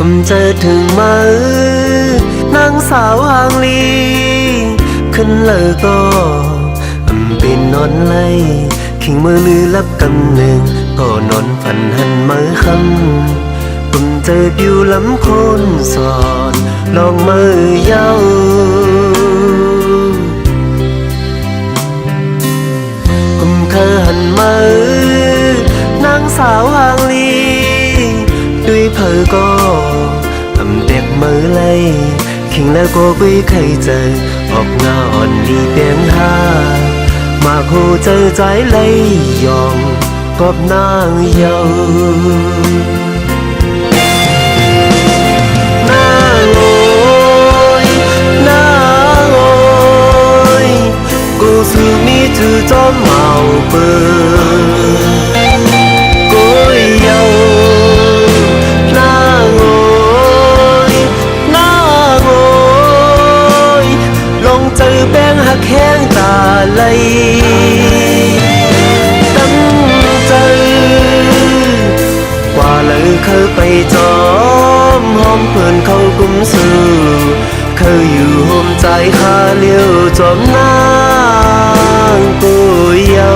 ผมเจอถึงมือนางสาวหางลีขึ้นเลยก็เป็นนอนไล่ขิงมือลือลับกำหนึ่งก็นอนฝันหันมือคำผมเจอบิวลำคนสอนลองมือเย้าผมเคยหันมือนางสาวหางลีด้วยเพอก็เด็กมือไล่ขิงแล้วก็ไม่เคยเจอออกหน้าอ่อนดีเปียงหามาคู่เจอใจไล่ยองกอบนางเยาหน้าโอยหน้าโอยกูสู้มีถือจอมเมาเปิดกูเยาหน้าโอยหน้าโอยลงเจอแป้งหักแห้งตาไหลตั้งใจกว่าเลยเคยไปจอมหอมเพื่อนเขากุมสื่อเคยอยู่โฮมใจคาเลี้ยวจอมนางกูเยา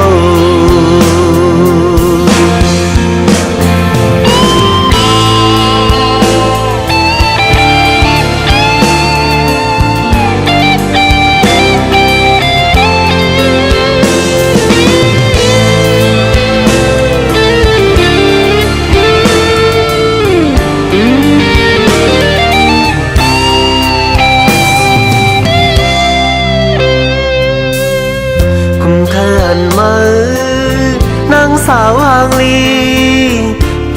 สาวหางลี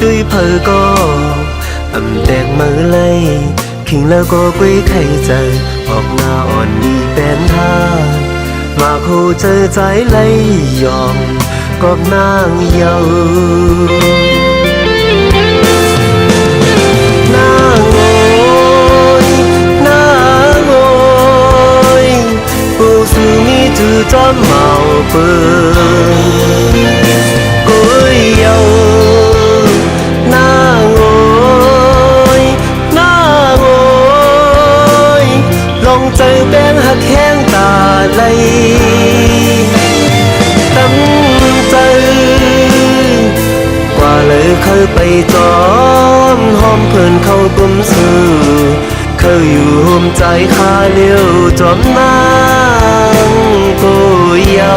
ด้วยเพอก็แดกมือไล่ขิงแล้วก็กุ้ยไข่ใจออกหน้าอ่อนดีแป้นท่ามาคู่เจอใจไล่ยอมกอบนางเยาหน้าโอยหน้าโอยปูสูมีจือจอมเมาเปิดเยาหน้าโอยหน้าโอยลองเจอแป้งหักแห้งตาไหลตั้งใจกว่าเลยเคยไปจอมหอมเพื่อนเขากุมสื่อเคยอยู่โฮมใจคาเลี้ยวจอมนางกูเยา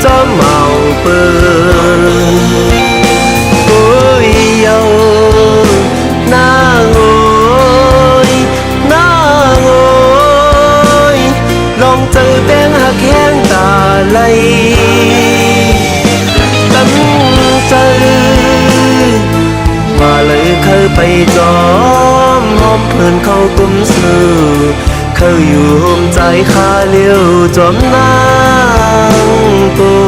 จอมเมาเปิดกูเยาหน้าโอยหน้าโอยลองเจอแป้งหักแห้งตาไหลตั้งใจว่าเลยเคยไปจอมหอมเพื่อนเขากุมสื่อเคยอยู่โฮมใจคาเลี้ยวจอมนางกู